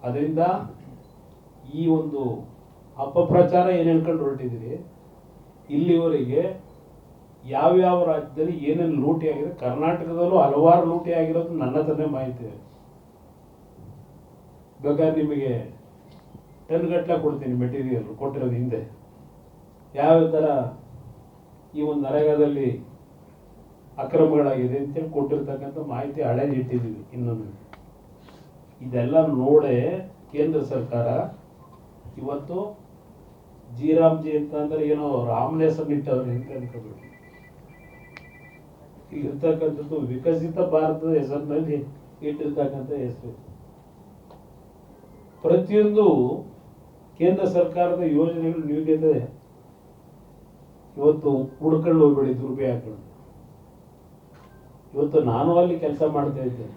ಅದರಿಂದ ಈ ಒಂದು ಅಪಪ್ರಚಾರ ಏನು ಹೇಳ್ಕೊಂಡು ಹೊರಟಿದ್ದೀರಿ, ಇಲ್ಲಿವರೆಗೆ ಯಾವ್ಯಾವ ರಾಜ್ಯದಲ್ಲಿ ಏನೇನು ಲೂಟಿ ಆಗಿದೆ, ಕರ್ನಾಟಕದಲ್ಲೂ ಹಲವಾರು ಲೂಟಿ ಆಗಿರೋದು ನನ್ನ ಹತ್ರನೇ ಮಾಹಿತಿ ಇದೆ. ಬೇಕಾದ್ರೆ ನಿಮಗೆ ಟನ್ ಗಟ್ಟಲೆ ಕೊಡ್ತೀನಿ ಮೆಟೀರಿಯಲ್ ಕೊಟ್ಟಿರೋದು ಹಿಂದೆ ಯಾವ ಥರ ಈ ಒಂದು ನರೇಗಾದಲ್ಲಿ ಅಕ್ರಮಗಳಾಗಿದೆ ಅಂತೇಳಿ ಕೊಟ್ಟಿರ್ತಕ್ಕಂಥ ಮಾಹಿತಿ ಹಳೇದು ಇಟ್ಟಿದ್ದೀವಿ. ಇನ್ನೊಂದು ಇದೆಲ್ಲ ನೋಡೇ ಕೇಂದ್ರ ಸರ್ಕಾರ ಇವತ್ತು ಜಿ ಅಂತಂದ್ರೆ ಏನೋ ರಾಮನ ಹೆಸರು ಇಟ್ಟವ್ರೆ ಅಂತ ಅನ್ಕೋಬೇಡಿ. ಇಲ್ಲಿರ್ತಕ್ಕಂಥದ್ದು ವಿಕಸಿತ ಭಾರತದ ಹೆಸರಿನಲ್ಲಿ ಇಟ್ಟಿರ್ತಕ್ಕಂಥ ಹೆಸರು. ಪ್ರತಿಯೊಂದು ಕೇಂದ್ರ ಸರ್ಕಾರದ ಯೋಜನೆಗಳು ನೀಡಿದೆ. ಇವತ್ತು ಹುಡ್ಕೊಂಡು ಹೋಗ್ಬೇಡಿ ದುರ್ಬೆ ಹಾಕೊಂಡು. ಇವತ್ತು ನಾನು ಅಲ್ಲಿ ಕೆಲಸ ಮಾಡ್ತಾ ಇದ್ದೇನೆ,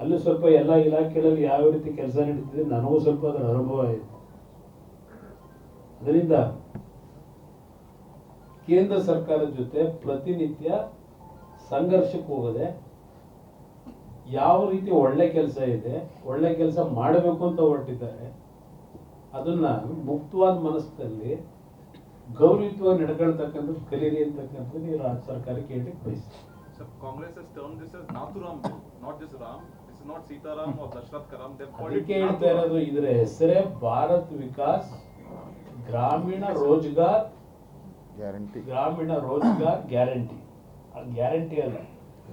ಅಲ್ಲಿ ಸ್ವಲ್ಪ ಎಲ್ಲ ಇಲಾಖೆಗಳಲ್ಲಿ ಯಾವ ರೀತಿ ಕೆಲಸ ನಡೀತಿದೆ ನನಗೂ ಸ್ವಲ್ಪ ಅದರ ಅನುಭವ ಇದೆ. ಅದರಿಂದ ಕೇಂದ್ರ ಸರ್ಕಾರದ ಜೊತೆ ಪ್ರತಿನಿತ್ಯ ಸಂಘರ್ಷಕ್ಕೆ ಹೋಗದೆ ಯಾವ ರೀತಿ ಒಳ್ಳೆ ಕೆಲಸ ಇದೆ, ಒಳ್ಳೆ ಕೆಲಸ ಮಾಡಬೇಕು ಅಂತ ಹೊರಟಿದ್ದಾರೆ, ಅದನ್ನ ಮುಕ್ತವಾದ ಮನಸ್ಸಿನಲ್ಲಿ ಗೌರವಯುತವಾಗಿ ನಡ್ಕೊಳ್ತಕ್ಕಂಥದ್ದು ಕಲೀರಿ ಅಂತಕ್ಕಂಥದ್ದು ನೀವು ರಾಜ್ಯ ಸರ್ಕಾರಕ್ಕೆ ಹೇಳಲಿಕ್ಕೆ ಬಯಸ್ತೀನಿ. So Congress has termed this as Nathuram bill, not just Ram. This is not Sitaram or Dashrath Karam. They've called it ಅದಕ್ಕೆ ಹೇಳ್ತಾ ಇರೋದು, ಇದರ ಹೆಸರೇ Bharat Vikas Grameen Rozgar guarantee. Grameen Rozgar guarantee, guarantee ಅಲ್ಲ,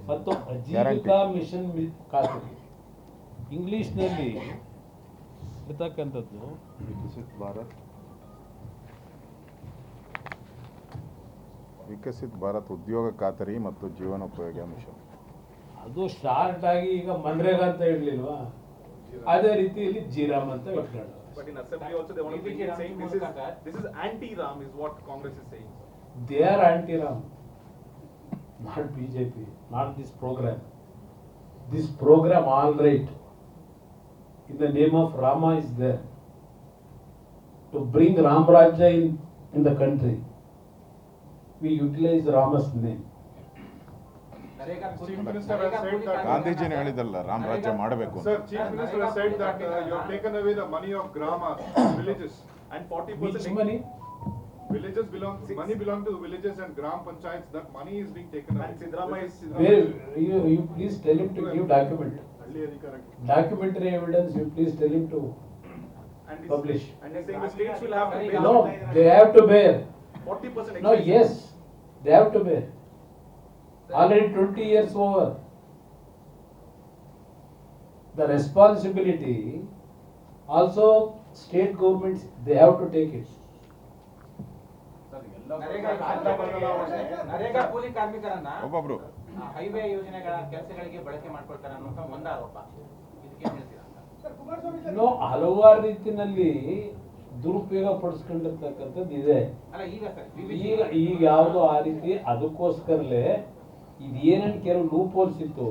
ಮತ್ತು ಆಜೀವಿಕಾ ಮಿಷನ್ ಖಾತೆ ಇಂಗ್ಲಿಷ್ನಲ್ಲಿ ಇರ್ತಕ್ಕಂಥದ್ದು. ವಿಕಸಿತ್ ಭಾರತ್ ಉದ್ಯೋಗ ಖಾತರಿ ಮತ್ತು ಜೀವನೋಪಯೋಗಿ ಮಿಷನ್. ಅದು ಶಾರ್ಟ್ ಆಗಿ ಈಗ ಮನ್ರೇಗಾ ಅಂತ ಇರ್ಲಿಲ್ವಾ, ಅದೇ ರೀತಿಯಲ್ಲಿ ಜಿರಾಮ್ ಅಂತ ಇಟ್ಕೊಂಡು. But in assembly also they want to bring it saying this is anti-Ram is what Congress is saying. They are anti-Ram, not BJP, not this program. This program, all right, in the name of Rama is there to bring Ram Rajya in the country. We utilize Rama's name. ಗಾಂಧೀಜಿನೇ ಹೇಳಿದಲ್ಲ ರಾಮ ರಾಜ್ಯ ಮಾಡಬೇಕು. Sir, Chief Minister has said that you have taken away the money of Grama villages And 40% Which money? Villages money belong to villages and Gram Panchayats. That money is being taken away. And Siddaramaiah is Where you please tell him to give document. Documentary evidence, you please tell him to publish. And they're saying the states will have to pay. No, they have to bear. 40% No, yes, they have to bear. Already 20 years over. The responsibility also state governments, they have to take it. NREGA ಕೂಲಿ ಕಾರ್ಮಿಕರನ್ನ ಒಬ್ಬೊಬ್ರು highway ಯೋಜನೆಗಳ ಕೆಲಸಗಳಿಗೆ ಬಳಕೆ ಮಾಡ್ಕೊಳ್ತಾರೆ ಅನ್ನೋ ಒಂದು ಆರೋಪ. ಇದಕ್ಕೆ ಏನ್ ಹೇಳ್ತೀರಾ? No, ಹಲವಾರು ರೀತಿಯಲ್ಲಿ ದುರುಪಯೋಗ ಪಡಿಸ್ಕೊಂಡಿರ್ತಕ್ಕಂಥದ್ದು ಇದೆ. ಅಲ್ಲ ಈಗ ಯಾವುದು ಆ ರೀತಿ, ಅದಕ್ಕೋಸ್ಕರಲೇ ಇದೇನೇನು ಕೆಲವು ಲೂಪ್ ಹೋಲ್ಸ್ ಇತ್ತು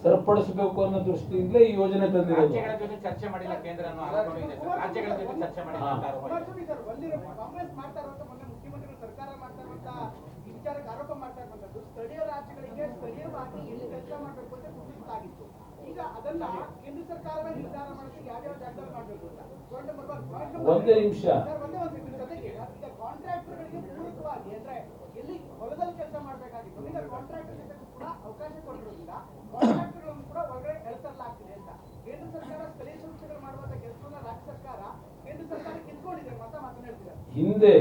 ಸರಿಪಡಿಸಬೇಕು ಅನ್ನೋ ದೃಷ್ಟಿಯಿಂದಲೇ ಈ ಯೋಜನೆ ತಂದಿರೋದು. ರಾಜ್ಯಗಳ ಜೊತೆ ಚರ್ಚೆ ಮಾಡಿಲ್ಲ ಕೇಂದ್ರ ಅನ್ನೋ ಆರೋಪ ಇದೆ ಸರ್. ರಾಜ್ಯಗಳ ಜೊತೆ ಚರ್ಚೆ ಮಾಡಿಲ್ಲ ಅಂತ ಆರೋಪ ಇದೆ. ಕಾಂಗ್ರೆಸ್ ಮಾಡ್ತಾ ಇರುವಂತ ಮೊನ್ನೆ ಮುಖ್ಯಮಂತ್ರಿಗಳು ಸರ್ಕಾರ ಮಾಡ್ತಾ ಇರುವಂತ ಈ ವಿಚಾರಕ್ಕೆ ಆರೋಪ ಮಾಡ್ತಾ ಇರುವಂತದ್ದು ಸ್ಥಳೀಯ ರಾಜ್ಯಗಳಿಗೆ ಸ್ಥಳೀಯವಾಗಿ ಎಲ್ಲಿ ಕೆಲಸ ಮಾಡಬೇಕು ಅಂತ ಗುರುತಿಸಲಾಗಿತ್ತು. ಈಗ ಅದನ್ನ ಕೇಂದ್ರ ಸರ್ಕಾರವೇ ನಿರ್ಧಾರ ಮಾಡುತ್ತೆ ಯಾವ್ಯಾವ ಜಾಗದಲ್ಲಿ ಮಾಡಬೇಕು ಅಂತ. ಒಂದೇ ನಿಮಿಷ, ಜೊತೆಗೆ ಈಗ ಕಾಂಟ್ರಾಕ್ಟರ್ಗಳಿಗೆ ಪೂರಕವಾಗಿ ಅಂದ್ರೆ ಎಲ್ಲಿ ಹೊಲದಲ್ಲಿ ಕೆಲಸ ಮಾಡಬೇಕಾಗಿತ್ತು ಈಗ ಕಾಂಟ್ರಾಕ್ಟರ್ ಕೂಡ ಅವಕಾಶ ಕೊಟ್ಟಿರೋದ್ರಿಂದ ಕಾಂಟ್ರಾಕ್ಟರ್ಗಳನ್ನು ಕೂಡ ಒಳಗಡೆ ಎಳೆತರಲಾಗ್ತಿದೆ ಅಂತ. ಕೇಂದ್ರ ಸರ್ಕಾರ ಸ್ಥಳೀಯ ಸಂಸ್ಥೆಗಳು ಮಾಡುವಂತ ಕೆಲಸವನ್ನ ರಾಜ್ಯ ಸರ್ಕಾರ ಕೇಂದ್ರ ಸರ್ಕಾರ ಕಿತ್ಕೊಂಡಿದೆ ಅಂತ ಮಾತನಾಡ್ತಿದ್ದಾರೆ. ಹಿಂದೆ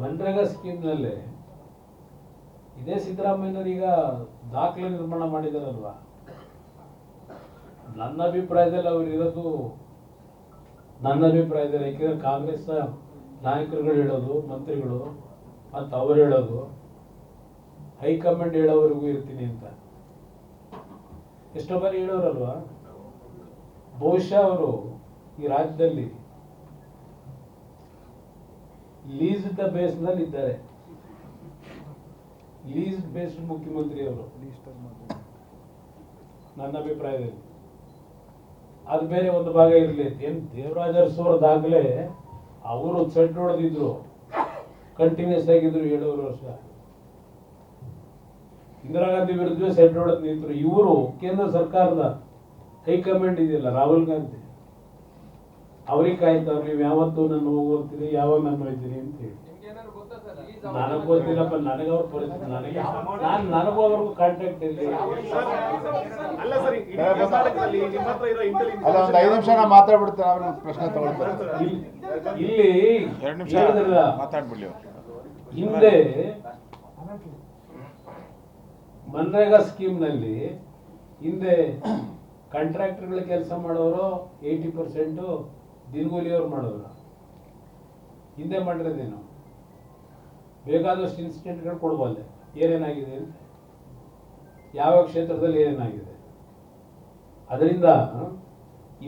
ಮನ್ರೇಗಾ ಸ್ಕೀಮ್ನಲ್ಲೇ ಇದೇ ಸಿದ್ದರಾಮಯ್ಯನವರು ಈಗ ದಾಖಲೆ ನಿರ್ಮಾಣ ಮಾಡಿದಾರಲ್ವಾ. ನನ್ನ ಅಭಿಪ್ರಾಯದಲ್ಲಿ ಅವ್ರು ಇರೋದು, ನನ್ನ ಅಭಿಪ್ರಾಯದಲ್ಲಿ, ಯಾಕೆಂದ್ರೆ ಕಾಂಗ್ರೆಸ್ ನಾಯಕರುಗಳು ಹೇಳೋದು, ಮಂತ್ರಿಗಳು ಮತ್ತು ಅವರು ಹೇಳೋದು, ಹೈಕಮಾಂಡ್ ಹೇಳೋವರೆಗೂ ಇರ್ತೀನಿ ಅಂತ ಎಷ್ಟೋ ಬಾರಿ ಹೇಳೋರಲ್ವಾ. ಬಹುಶಃ ಅವರು ಈ ರಾಜ್ಯದಲ್ಲಿ ಲೀಸ್ ದ ಬೇಸ್ ನಲ್ಲಿ ಇದ್ದಾರೆ. ಲೀಸ್ ಬೇಸ್ಡ್ ಮುಖ್ಯಮಂತ್ರಿ ಅವರು ನನ್ನ ಅಭಿಪ್ರಾಯದಲ್ಲಿ. ಅದು ಬೇರೆ ಒಂದು ಭಾಗ ಇರಲಿ. ಏನ್ ದೇವರಾಜ ಅರಸು ದಾಖಲೆ ಅವರು ಸೆಟ್ ಹೊಡೆದಿದ್ರು, ಕಂಟಿನ್ಯೂಸ್ ಆಗಿದ್ರು 7 ವರ್ಷ. ಇಂದಿರಾ ಗಾಂಧಿ ವಿರುದ್ಧ ಸೆಟ್ ಹೊಡೆದು ನಿಂತರು. ಇವರು ಕೇಂದ್ರ ಸರ್ಕಾರದ ಹೈಕಮಾಂಡ್ ಇದೆಯಲ್ಲ, ರಾಹುಲ್ ಗಾಂಧಿ, ಅವ್ರಿಗೆ ಕಾಯ್ತಾವ್ರು, ನೀವು ಯಾವತ್ತೂ ನಾನು ಹೋಗ್ತೀನಿ, ಯಾವಾಗ ನಾನು ಹೋಗ್ತೀನಿ ಅಂತ ಹೇಳಿ. ನನಗೆ ಗೊತ್ತಿಲ್ಲಪ್ಪ, ನನಗೆ ಅವ್ರ ಪರಿಸ್ಥಿತಿ, ನನಗೂ ಅವ್ರಿಗೂ ಕಾಂಟ್ಯಾಕ್ಟ್ ಇಲ್ಲಿ. ಅಲ್ಲ ಸರ್, ಇಡೀ ಕರ್ನಾಟಕದಲ್ಲಿ ನಿಮ್ಮ ಹತ್ರ ಇರೋ intelligence ಅಲ್ಲ, ಒಂದು 5 ನಿಮಿಷ ನಾ ಮಾತಾಡ್ಬಿಡ್ತೇನೆ, ಆಮೇಲೆ ಪ್ರಶ್ನೆ ತಗೊಳ್ತಾರೆ. ಇಲ್ಲಿ 2 ನಿಮಿಷ ಹೇಳಿದ್ರಲ್ಲ, ಮಾತಾಡ್ಬಿಡ್ಲಿ ಅವ್ರು. ಹಿಂದೆ ಮನ್ರೇಗಾ ಸ್ಕೀಮ್ನಲ್ಲಿ ಹಿಂದೆ ಕಾಂಟ್ರಾಕ್ಟರ್ಗಳ ಕೆಲಸ ಮಾಡೋರು 80% ದಿನಗೂಲಿಯವ್ರು ಮಾಡೋರು. ಹಿಂದೆ ಮಾಡಿರೋದೇನು, ಬೇಕಾದಷ್ಟು ಇನ್ಸಿಡೆಂಟ್ಗಳು ಕೊಡ್ಬಲ್ಲೆ ಏನೇನಾಗಿದೆ ಅಂತ, ಯಾವ ಕ್ಷೇತ್ರದಲ್ಲಿ ಏನೇನಾಗಿದೆ. ಅದರಿಂದ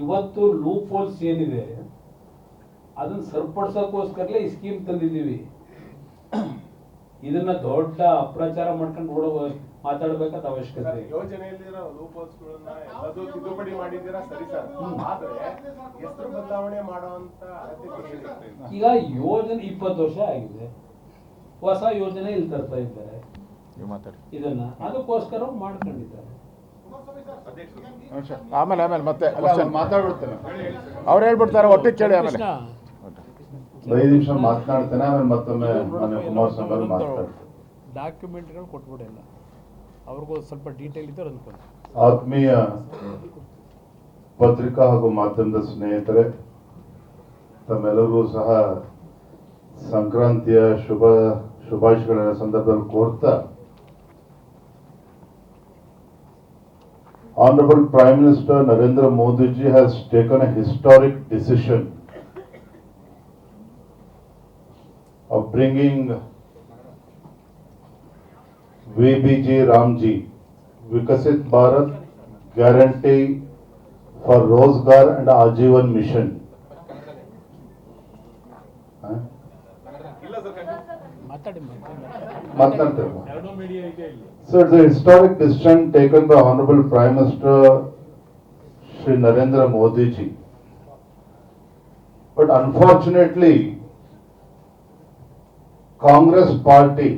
ಇವತ್ತು ಲೂಪ್ ಹೋಲ್ಸ್ ಏನಿದೆ ಅದನ್ನ ಸರಿಪಡಿಸೋಕ್ಕೋಸ್ಕರಲೇ ಈ ಸ್ಕೀಮ್ ತಂದಿದ್ದೀವಿ. ಇದನ್ನ ದೊಡ್ಡ ಅಪ್ರಚಾರ ಮಾಡ್ಕೊಂಡು ಮಾತಾಡಬೇಕಾದ ಅವಶ್ಯಕತೆ ಇಲ್ಲ. ಯೋಜನೆಯಲ್ಲಿರೋ ಲೂಪೋಲ್ಸ್ಗಳನ್ನ ಎಲ್ಲದೂ ತಿದ್ದುಪಡಿ ಮಾಡಿದ್ದೀರಾ ಸರಿ ಸರ್, ಆದ್ರೆ ಹೆಸರು ಬದಲಾವಣೆ ಮಾಡುವಂತ ಅಗತ್ಯತೆ ಇದೆ. ಈಗ ಯೋಜನೆ 20 ವರ್ಷ ಆಗಿದೆ, ಹೊಸ ಯೋಜನೆ ಇಲ್ಲಿ ತರ್ತಾ ಇದ್ದಾರೆ. ನೀವು ಮಾತಾಡಿ. ಇದನ್ನ ಅದಕ್ಕೋಸ್ಕರ ಮಾಡ್ಕೊಂಡಿದ್ದಾರೆ. ಆಮೇಲೆ ಮತ್ತೆ ಮಾತಾಡ್ಬಿಡ್ತೇನೆ, ಅವ್ರು ಹೇಳ್ಬಿಡ್ತಾರೆ, ಒಟ್ಟಿಗೆ ಕೇಳಿ ಆಮೇಲೆ. 5 ನಿಮಿಷ ಮಾತನಾಡ್ತೇನೆ, ಆಮೇಲೆ ಮತ್ತೊಮ್ಮೆ ಮನೆ ಕುಮಾರಸ್ವಾಮಿ ಅವರು ಮಾತಾಡ್ತಾರೆ. ಡಾಕ್ಯುಮೆಂಟ್ಗಳು ಕೊಟ್ಬಿಡಿಲ್ಲ, ಅವ್ರಿಗೂ ಸ್ವಲ್ಪ ಡೀಟೇಲ್ ಇದ್ದಾರೆ ಅನ್ಕೊಂಡು. ಆತ್ಮೀಯ ಪತ್ರಿಕಾ ಹಾಗೂ ಮಾಧ್ಯಮದ ಸ್ನೇಹಿತರೆ, ತಮ್ಮೆಲ್ಲರಿಗೂ ಸಹ ಸಂಕ್ರಾಂತಿಯ ಶುಭಾಶಯಗಳ ಸಂದರ್ಭದಲ್ಲಿ ಕೋರ್ತಾ, Honorable Prime Minister Narendra Modi ji has taken a historic decision of bringing VBG Ramji, Vikasit Bharat Guarantee for Rozgar and Ajivan Mission. ಇಲ್ಲ sir, So it's a historic decision taken by Honorable Prime Minister Shri Narendra Modi ji. But unfortunately, Congress party,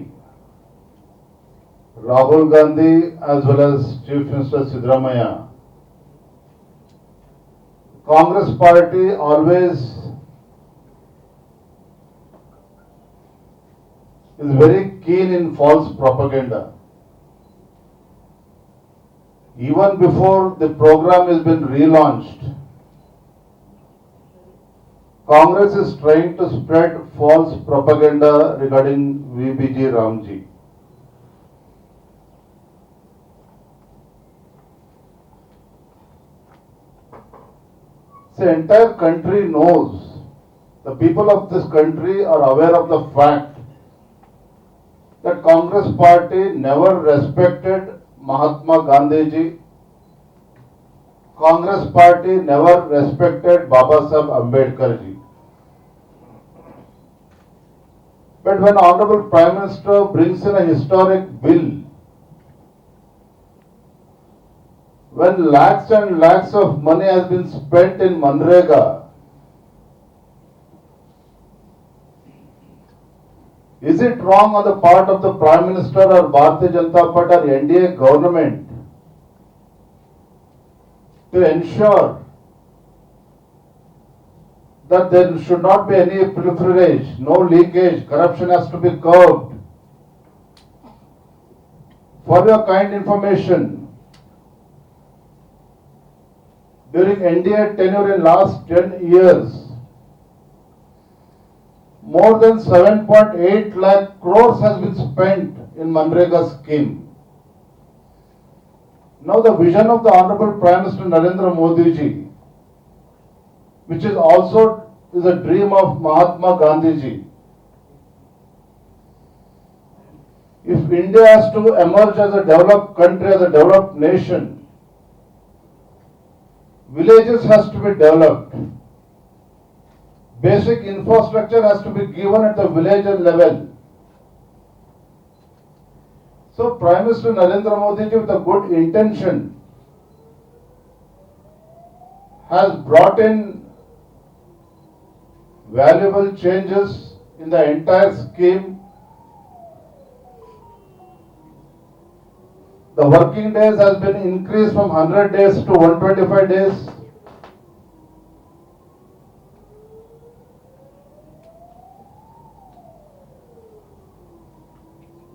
Rahul Gandhi as well as Chief Minister Siddaramaiah, Congress party always is very keen in false propaganda. Even before the program has been relaunched, Congress is trying to spread false propaganda regarding VBG Ramji. The entire country knows, the people of this country are aware of the fact that Congress party never respected Mahatma Gandhi ji. Congress party never respected Baba Saheb Ambedkar ji. But when Honorable Prime Minister brings in a historic bill, when lakhs and lakhs of money has been spent in Manrega, is it wrong on the part of the Prime Minister or Bharatiya Janata Party or NDA government to ensure that there should not be any pilferage, no leakage, corruption has to be curbed? For your kind information, during NDA tenure in last 10 years, more than 7.8 lakh crores has been spent in Manrega scheme. Now the vision of the Honorable Prime Minister Narendra Modi ji, which is also a dream of Mahatma Gandhi ji. If India has to emerge as a developed country, as a developed nation, villages has to be developed. Basic infrastructure has to be given at the village level. So Prime Minister Narendra Modi ji, with a good intention, has brought in valuable changes in the entire scheme. The working days has been increased from 100 days to 125 days.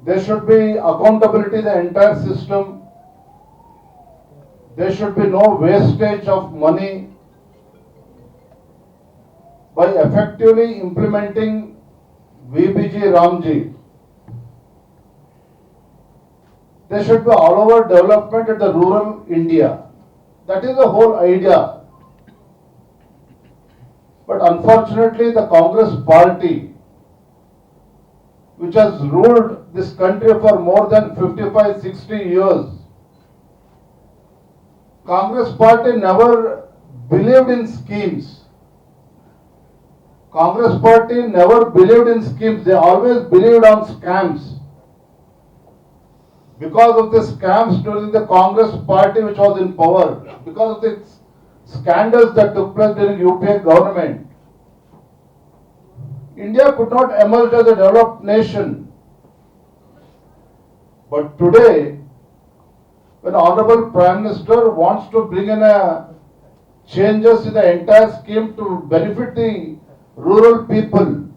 There should be accountability in the entire system. There should be no wastage of money. By effectively implementing VBG Ramji, there should be all over development at the rural India. That is the whole idea. But unfortunately, the Congress party, which has ruled this country for more than 55-60 years, Congress party never believed in schemes. Congress party never believed in schemes. They always believed on scams. Because of the scams during the Congress party which was in power, because of the scandals that took place during UPA government, India could not emerge as a developed nation. But today, when Honorable Prime Minister wants to bring in a changes in the entire scheme to benefit the rural people,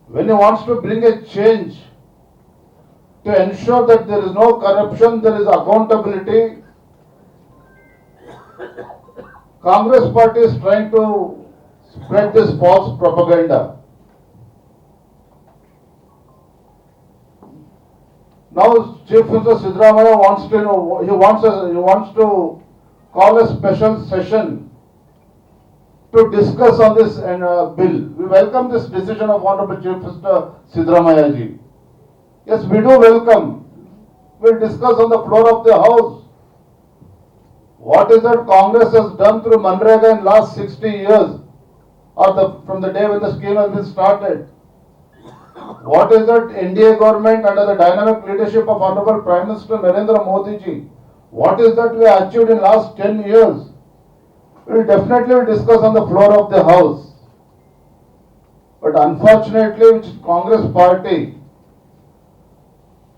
when he wants to bring a change to ensure that there is no corruption, there is accountability, Congress party is trying to spread this false propaganda. Now Chief Minister Siddaramaiah wants to know, he wants to call a special session to discuss on this bill. We welcome this decision of Honorable Chief Minister Siddaramaiah ji. Yes, we do welcome. We'll discuss on the floor of the House. What is that Congress has done through Manrega in last 60 years, or from the day when the scheme has been started? What is that NDA government under the dynamic leadership of Honorable Prime Minister Narendra Modi ji? What is that we achieved in last 10 years? We will definitely discuss on the floor of the House. But unfortunately, which is Congress party,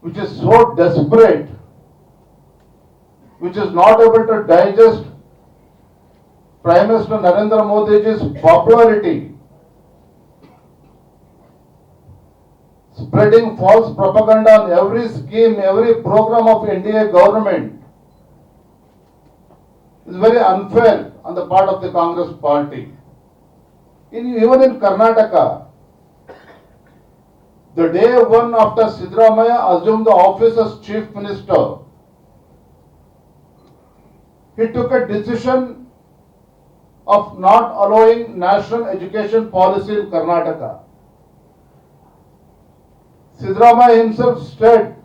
which is so desperate, which is not able to digest Prime Minister Narendra Modi ji's popularity, spreading false propaganda on every scheme, every program of NDA government, is very unfair on the part of the Congress party. Even in Karnataka, the day one after Siddaramaiah assumed the office as Chief Minister, he took a decision of not allowing national education policy in Karnataka. Siddaramaiah himself said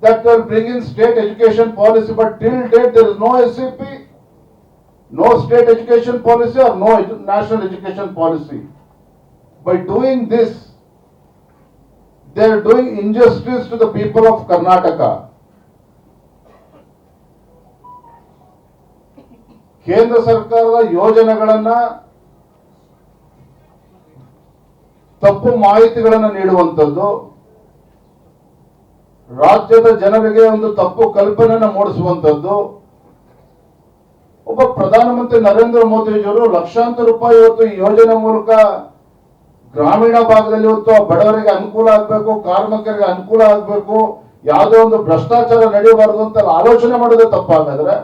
that they will bring in state education policy, but till date there is no SEP, no state education policy or no national education policy. By doing this, they are doing injustice to the people of Karnataka. ಕೇಂದ್ರ ಸರ್ಕಾರದ ಯೋಜನೆಗಳನ್ನ ತಪ್ಪು ಮಾಹಿತಿಗಳನ್ನು ನೀಡುವಂಥದ್ದು, ರಾಜ್ಯದ ಜನರಿಗೆ ಒಂದು ತಪ್ಪು ಕಲ್ಪನೆಯನ್ನು ಮೂಡಿಸುವಂಥದ್ದು. ಒಬ್ಬ ಪ್ರಧಾನಮಂತ್ರಿ ನರೇಂದ್ರ ಮೋದಿಜಿಯವರು ಲಕ್ಷಾಂತರ ರೂಪಾಯಿ ಇವತ್ತು ಈ ಯೋಜನೆ ಮೂಲಕ ಗ್ರಾಮೀಣ ಭಾಗದಲ್ಲಿ ಇವತ್ತು ಬಡವರಿಗೆ ಅನುಕೂಲ ಆಗಬೇಕು, ಕಾರ್ಮಿಕರಿಗೆ ಅನುಕೂಲ ಆಗಬೇಕು, ಯಾವುದೋ ಒಂದು ಭ್ರಷ್ಟಾಚಾರ ನಡೆಯಬಾರದು ಅಂತ ಆಲೋಚನೆ ಮಾಡೋದೇ ತಪ್ಪಾಗಾದ್ರೆ,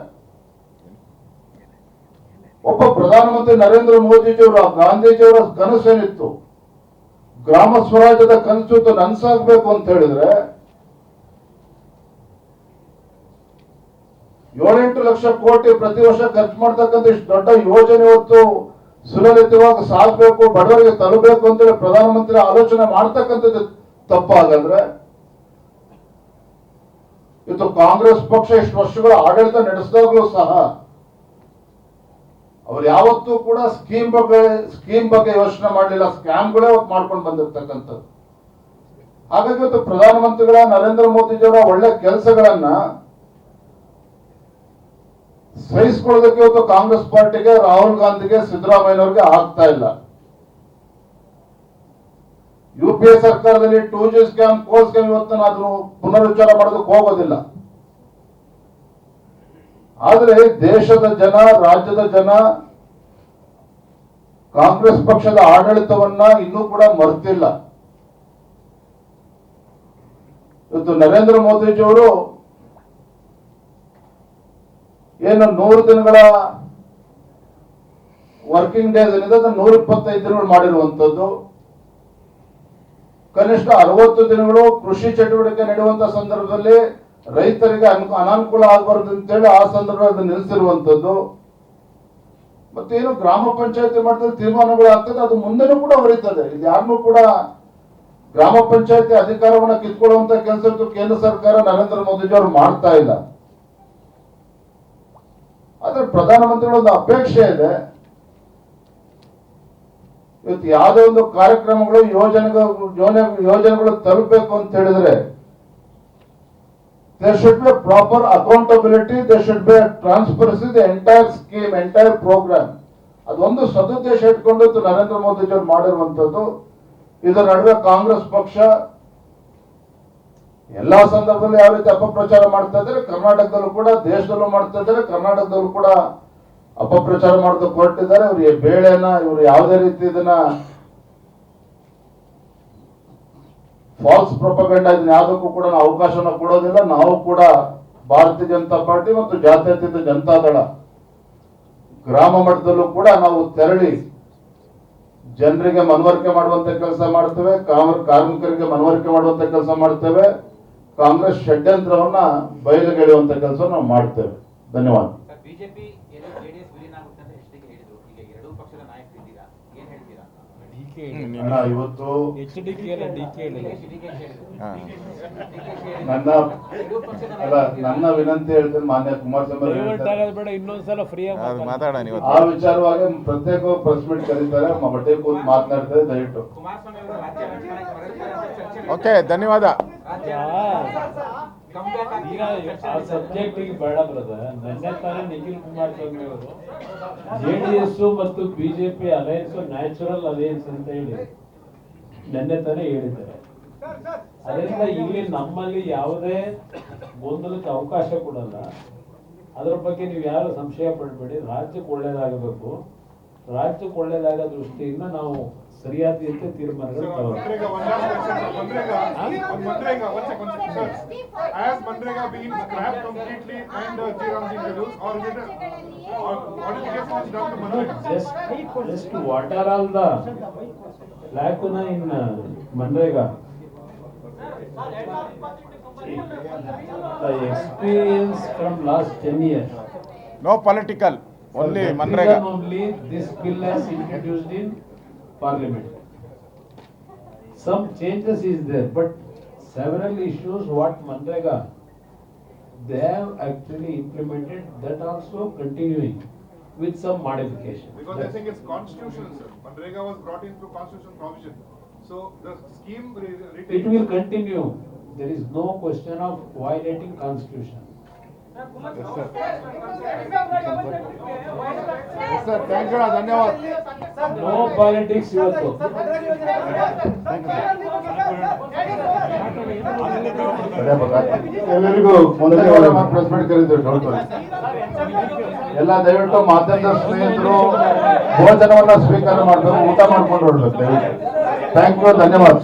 ಒಬ್ಬ ಪ್ರಧಾನಮಂತ್ರಿ ನರೇಂದ್ರ ಮೋದಿಜಿಯವರು ಗಾಂಧೀಜಿಯವರ ಕನಸೇನಿತ್ತು, ಗ್ರಾಮ ಸ್ವರಾಜ್ಯದ ಕನಸು ನನಸಾಗಬೇಕು ಅಂತ ಹೇಳಿದ್ರೆ 7-8 ಲಕ್ಷ ಕೋಟಿ ಪ್ರತಿ ವರ್ಷ ಖರ್ಚು ಮಾಡ್ತಕ್ಕಂಥ ಇಷ್ಟು ದೊಡ್ಡ ಯೋಜನೆ ಇವತ್ತು ಸುಲಲಿತವಾಗಿ ಸಾಗಬೇಕು, ಬಡವರಿಗೆ ತಲುಪಬೇಕು ಅಂತೇಳಿ ಪ್ರಧಾನಮಂತ್ರಿ ಆಲೋಚನೆ ಮಾಡ್ತಕ್ಕಂಥದ್ದು ತಪ್ಪಾಗಂದ್ರೆ, ಇವತ್ತು ಕಾಂಗ್ರೆಸ್ ಪಕ್ಷ ಇಷ್ಟು ವರ್ಷಗಳ ಆಡಳಿತ ನಡೆಸಿದಾಗಲೂ ಸಹ ಅವ್ರು ಯಾವತ್ತೂ ಕೂಡ ಸ್ಕೀಮ್ ಬಗ್ಗೆ ಯೋಚನೆ ಮಾಡಲಿಲ್ಲ, ಸ್ಕ್ಯಾಮ್ಗಳೇ ಮಾಡ್ಕೊಂಡು ಬಂದಿರ್ತಕ್ಕಂಥದ್ದು. ಹಾಗಾಗಿ ಇವತ್ತು ಪ್ರಧಾನಮಂತ್ರಿಗಳ ನರೇಂದ್ರ ಮೋದಿಜಿಯವರ ಒಳ್ಳೆ ಕೆಲಸಗಳನ್ನ ಸಹಿಸಿಕೊಳ್ಳೋದಕ್ಕೆ ಇವತ್ತು ಕಾಂಗ್ರೆಸ್ ಪಾರ್ಟಿಗೆ, ರಾಹುಲ್ ಗಾಂಧಿಗೆ, ಸಿದ್ದರಾಮಯ್ಯನವ್ರಿಗೆ ಆಗ್ತಾ ಇಲ್ಲ. UPA ಸರ್ಕಾರದಲ್ಲಿ 2G ಸ್ಕ್ಯಾಮ್, ಕೋಲ್ ಸ್ಕ್ಯಾಮ್ ಇವತ್ತು ಅದನ್ನು ಪುನರುಚ್ಚಾರ ಮಾಡೋದಕ್ಕೆ ಹೋಗೋದಿಲ್ಲ. ಆದರೆ ದೇಶದ ಜನ, ರಾಜ್ಯದ ಜನ ಕಾಂಗ್ರೆಸ್ ಪಕ್ಷದ ಆಡಳಿತವನ್ನ ಇನ್ನೂ ಕೂಡ ಮರ್ತಿಲ್ಲ. ಇವತ್ತು ನರೇಂದ್ರ ಮೋದಿಜಿಯವರು ಏನು 100 ದಿನಗಳ ವರ್ಕಿಂಗ್ ಡೇಸ್ ಏನಿದೆ ಅದನ್ನು 125 ದಿನಗಳು ಮಾಡಿರುವಂತದ್ದು. ಕನಿಷ್ಠ 60 ದಿನಗಳು ಕೃಷಿ ಚಟುವಟಿಕೆ ನಡೆಯುವಂತ ಸಂದರ್ಭದಲ್ಲಿ ರೈತರಿಗೆ ಅನಾನುಕೂಲ ಆಗಬಾರದು ಅಂತೇಳಿ ಆ ಸಂದರ್ಭದಲ್ಲಿ ನಿಲ್ಲಿಸಿರುವಂತದ್ದು. ಮತ್ತೇನು ಗ್ರಾಮ ಪಂಚಾಯತಿ ಮಟ್ಟದಲ್ಲಿ ತೀರ್ಮಾನಗಳು ಆಗ್ತದೆ ಅದು ಮುಂದೆನೂ ಕೂಡ ಹೊರೀತದೆ. ಇದು ಯಾರನ್ನೂ ಕೂಡ ಗ್ರಾಮ ಪಂಚಾಯತಿ ಅಧಿಕಾರವನ್ನ ಕಿತ್ಕೊಳ್ಳುವಂತ ಕೆಲಸ ಕೇಂದ್ರ ಸರ್ಕಾರ ನರೇಂದ್ರ ಮೋದಿಜಿ ಅವರು ಮಾಡ್ತಾ ಇಲ್ಲ. ಆದ್ರೆ ಪ್ರಧಾನಮಂತ್ರಿಗಳ ಒಂದು ಅಪೇಕ್ಷೆ ಇದೆ, ಇವತ್ತು ಯಾವುದೇ ಒಂದು ಕಾರ್ಯಕ್ರಮಗಳು ಯೋಜನೆಗಳು ತಲುಪಬೇಕು ಅಂತ ಹೇಳಿದ್ರೆ there should be a proper accountability, there should be a transparency, the entire scheme, entire program. ಅದೊಂದು ಸದುದ್ದೇಶ ಇಟ್ಕೊಂಡು ನರೇಂದ್ರ ಮೋದಿಜಿ ಅವರು ಮಾಡಿರುವಂತದ್ದು. ಇದರ ನಡುವೆ ಕಾಂಗ್ರೆಸ್ ಪಕ್ಷ ಎಲ್ಲಾ ಸಂದರ್ಭದಲ್ಲಿ ಯಾವ ರೀತಿ ಅಪಪ್ರಚಾರ ಮಾಡ್ತಾ ಇದ್ದಾರೆ, ಕರ್ನಾಟಕದಲ್ಲೂ ಕೂಡ, ದೇಶದಲ್ಲೂ ಮಾಡ್ತಾ ಇದ್ದಾರೆ, ಕರ್ನಾಟಕದಲ್ಲೂ ಕೂಡ ಅಪಪ್ರಚಾರ ಮಾಡೋದಕ್ಕೆ ಹೊರಟಿದ್ದಾರೆ. ಇವ್ರಿಗೆ ಬೇಳೆನ ಇವರು ಯಾವುದೇ ರೀತಿ ಇದನ್ನ ಫಾಲ್ಸ್ ಪ್ರೊಪಗಂಡ ಇದನ್ನ ಯಾವುದಕ್ಕೂ ಕೂಡ ನಾವು ಅವಕಾಶನ ಕೊಡೋದಿಲ್ಲ. ನಾವು ಕೂಡ ಭಾರತೀಯ ಜನತಾ ಪಾರ್ಟಿ ಮತ್ತು ಜಾತ್ಯತೀತ ಜನತಾದಳ ಗ್ರಾಮ ಮಟ್ಟದಲ್ಲೂ ಕೂಡ ನಾವು ತೆರಳಿ ಜನರಿಗೆ ಮನವರಿಕೆ ಮಾಡುವಂತ ಕೆಲಸ ಮಾಡ್ತೇವೆ, ಕಾರ್ಮಿಕರಿಗೆ ಮನವರಿಕೆ ಮಾಡುವಂತ ಕೆಲಸ ಮಾಡ್ತೇವೆ, ಕಾಂಗ್ರೆಸ್ ಷಡ್ಯಂತ್ರವನ್ನ ಬಯಲುಗೆಳೆಯುವಂತ ಕೆಲಸ ನಾವು ಮಾಡ್ತೇವೆ. ಧನ್ಯವಾದ. ಬಿಜೆಪಿ ಜೆಡಿಎಸ್ ವಿಲೀನ ಆಗುತ್ತೆ ಅಂತ ಎಚ್ಡಿಕೆ ಹೇಳಿದ್ರು. ಈಗ ಎರಡೂ ಪಕ್ಷದ ನಾಯಕರು ಇದ್ದೀರಾ, ಏನ್ ಹೇಳ್ತೀರಾ? ಇವತ್ತು ನನ್ನ ವಿನಂತಿ ಹೇಳ್ತೇನೆ ಮಾನ್ಯ ಕುಮಾರಸ್ವಾಮಿ ಇನ್ನೊಂದ್ಸಲ ಫ್ರೀ ಮಾತಾಡೋಣ ಇವತ್ತು. ಆ ವಿಚಾರವಾಗಿ ಪ್ರತ್ಯೇಕ ಪ್ರೆಸ್ ಮೀಟ್ ಕರೀತಾರೆ, ಬಟ್ಟೆ ಕೂತ್ ಮಾತನಾಡ್ತಾರೆ. ದಯವಿಟ್ಟು ಕುಮಾರಸ್ವಾಮಿ ಅವರು ರಾಜ್ಯ ರಾಜಕಾರಣಕ್ಕೆ ಹೊರಡ್ತಾರೆ ಅಂತ ಚರ್ಚೆ ಓಕೆ, ಧನ್ಯವಾದ. ಈಗ ಆ ಸಬ್ಜೆಕ್ಟ್ ಈಗ ಬೇಡ ಬ್ರದರ್. ನಿನ್ನೆ ತಾನೇ ನಿಖಿಲ್ ಕುಮಾರಸ್ವಾಮಿ ಅವರು ಜೆಡಿಎಸ್ ಮತ್ತು ಬಿಜೆಪಿ ಅಲಯನ್ಸ್ ನ್ಯಾಚುರಲ್ ಅಲಯನ್ಸ್ ಅಂತ ಹೇಳಿ ನಿನ್ನೆ ತಾನೇ ಹೇಳಿದ್ದಾರೆ. ಅದರಿಂದ ಇಲ್ಲಿ ನಮ್ಮಲ್ಲಿ ಯಾವುದೇ ಗೊಂದಲಕ್ಕೆ ಅವಕಾಶ ಕೊಡಲ್ಲ. ಅದರ ಬಗ್ಗೆ ನೀವು ಯಾರು ಸಂಶಯ ಪಡಬೇಡಿ. ರಾಜ್ಯಕ್ಕೆ ಒಳ್ಳೇದಾಗಬೇಕು. ರಾಜ್ಯಕ್ಕೆ ಒಳ್ಳೇದಾಗ ದೃಷ್ಟಿಯಿಂದ ನಾವು ಸರಿಯಾದ ರೀತಿಯ ತೀರ್ಮಾನಗಳು Manrega, one last question. Manrega, one second, sir. Has Manrega been scrapped completely and Jairam Singh introduced, or is it or modification is done to Manrega? just what are all the lacuna in Manrega? The experience from last 10 years. No political, only For that Manrega. reason only this bill has introduced in Parliament. Some changes is there, but several issues what Manrega they have actually implemented, that also continuing with some modification. Because they think it's constitutional, sir. Manrega was brought in through constitutional provision. So the scheme retains. It will continue. There is no question of violating constitution. ಧನ್ಯವಾದ. No politics ಇವತ್ತು. ಎಲ್ಲರಿಗೂ press meet ಕರೀತೀವಿ. ಎಲ್ಲ ದಯವಿಟ್ಟು ಮಾಧ್ಯಮದ ಸ್ನೇಹಿತರು ಭೋಜನವನ್ನ ಸ್ವೀಕಾರ ಮಾಡಬೇಕು, ಊಟ ಮಾಡ್ಕೊಂಡು ಹೊರಡ್ಬೇಕು ದಯವಿಟ್ಟು. ಥ್ಯಾಂಕ್ ಯು, ಧನ್ಯವಾದ.